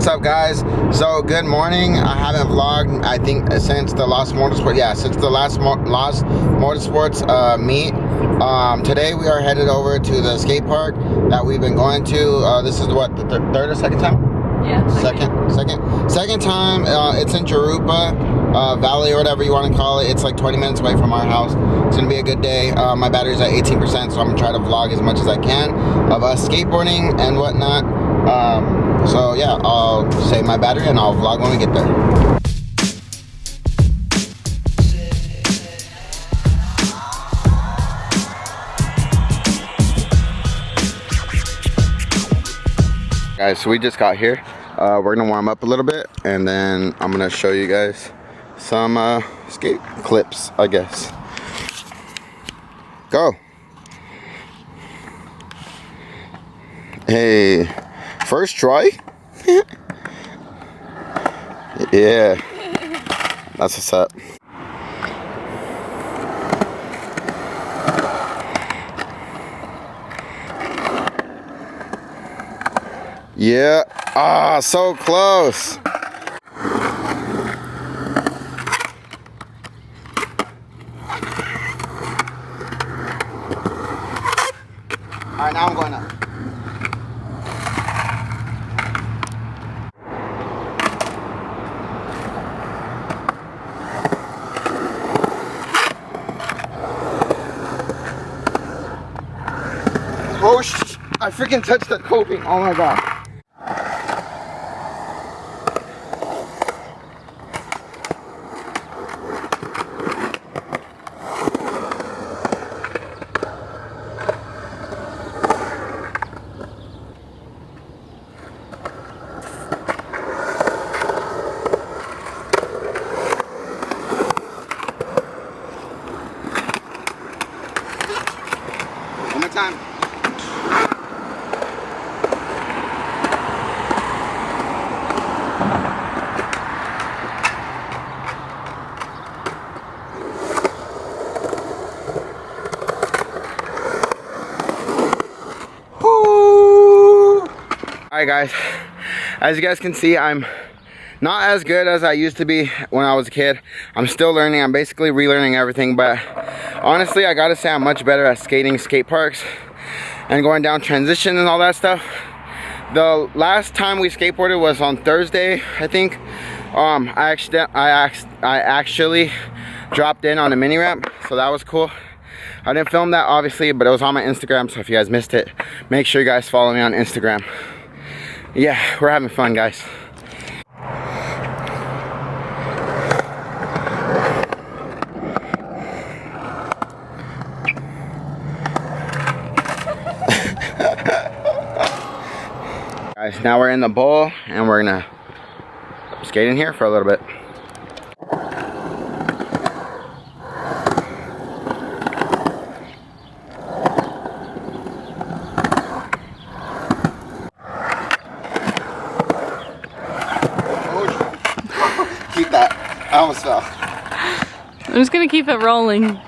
What's up, guys? So good morning. I haven't vlogged, I think, since the last motorsport. Yeah, since the last motorsports meet. Today we are headed over to the skate park that we've been going to. This is what, the third or second time? Yeah. Second time. It's in Jurupa Valley, or whatever you want to call it. It's like 20 minutes away from our house. It's gonna be a good day. My battery's at 18%, so I'm gonna try to vlog as much as I can of us skateboarding and whatnot. So yeah, I'll save my battery and I'll vlog when we get there. Guys, so we just got here. We're gonna warm up a little bit and then I'm gonna show you guys some skate clips, I guess. Go. Hey, first try? Yeah, that's what's up. Yeah, ah, so close. All right, now I'm going up. Oh, I freaking touched the coping. Oh my god. One more time. Alright guys, as you guys can see, I'm not as good as I used to be when I was a kid. I'm still learning. I'm basically relearning everything, but honestly I gotta say I'm much better at skating skate parks and going down transition and all that stuff. The last time we skateboarded was on Thursday, I think. I actually dropped in on a mini ramp, so that was cool. I didn't film that obviously, but it was on my Instagram, so if you guys missed it, make sure you guys follow me on Instagram. Yeah, we're having fun, guys. Guys, now we're in the bowl and we're gonna skate in here for a little bit. Keep that. I almost fell. I'm just gonna keep it rolling.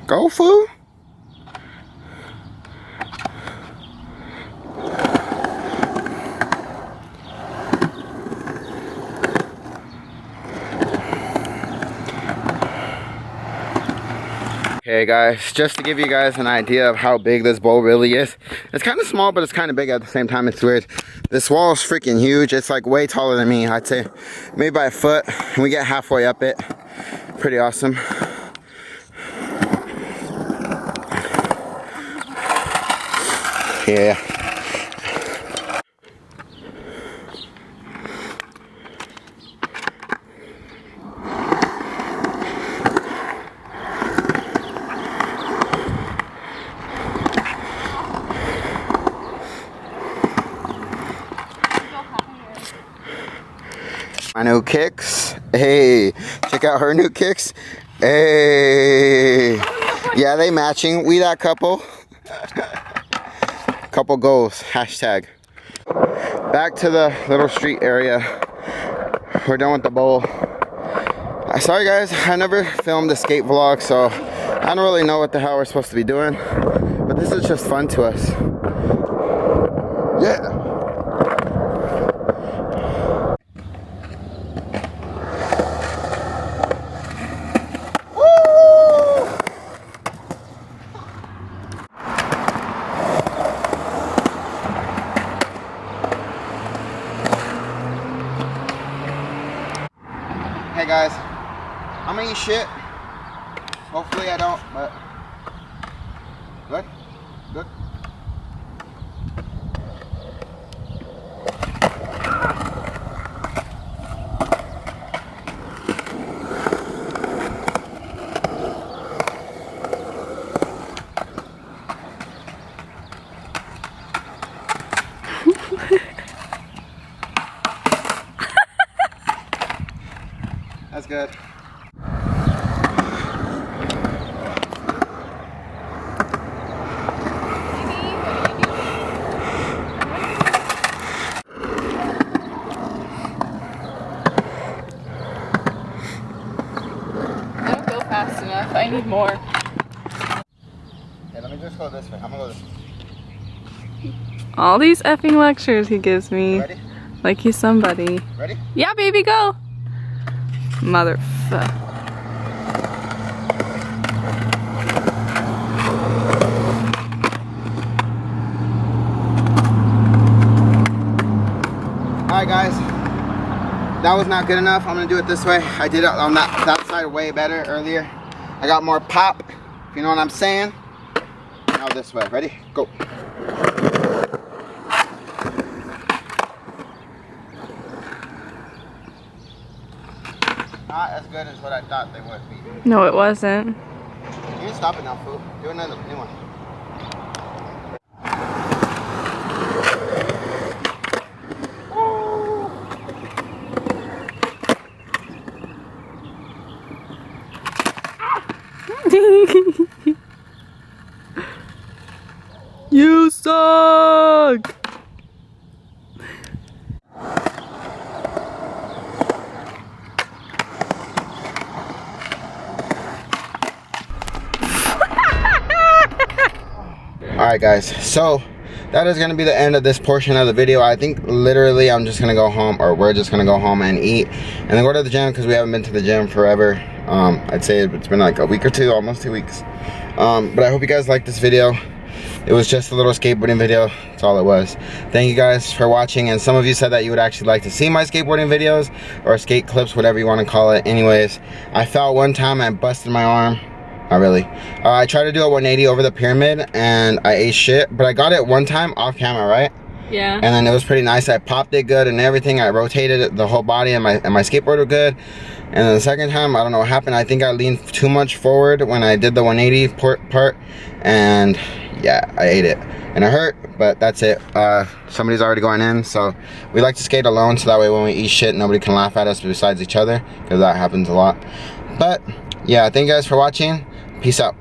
Go, fool. Okay guys, just to give you guys an idea of how big this bowl really is. It's kind of small, but it's kind of big at the same time. It's weird. This wall is freaking huge. It's like way taller than me. I'd say maybe by a foot. And we get halfway up it. Pretty awesome. Yeah. My new kicks. Hey, check out her new kicks. Hey. Yeah, they matching. We that couple. Couple goals. Hashtag. Back to the little street area. We're done with the bowl. Sorry guys, I never filmed a skate vlog, so I don't really know what the hell we're supposed to be doing. But this is just fun to us. Yeah. Hey guys, I'm gonna eat shit. Hopefully I don't, but good, good. That's good. I don't go fast enough. I need more. Yeah, let me just go this way. I'm gonna go this way. All these effing lectures he gives me. Ready? Like he's somebody. Ready? Yeah, baby, go! Motherfucker. Alright guys, that was not good enough. I'm gonna do it this way. I did it on that side way better earlier. I got more pop, if you know what I'm saying. Now this way. Ready? Go. Not as good as what I thought they would be. No, it wasn't. You can stop it now, fool. Do another new one. You suck! Alright guys, so that is going to be the end of this portion of the video. I think literally I'm just going to go home, or we're just going to go home and eat and then go to the gym because we haven't been to the gym forever. I'd say it's been like a week or two, almost 2 weeks. But I hope you guys liked this video. It was just a little skateboarding video. That's all it was. Thank you guys for watching, and some of you said that you would actually like to see my skateboarding videos or skate clips, whatever you want to call it. Anyways, I fell one time and busted my arm. Not really. I tried to do a 180 over the pyramid and I ate shit, but I got it one time off camera, right? Yeah. And then it was pretty nice. I popped it good and everything. I rotated it, the whole body, and my skateboard was good. And then the second time, I don't know what happened. I think I leaned too much forward when I did the 180 part, and yeah, I ate it. And it hurt, but that's it. Somebody's already going in, so we like to skate alone, so that way when we eat shit, nobody can laugh at us besides each other, because that happens a lot. But yeah, thank you guys for watching. Peace out.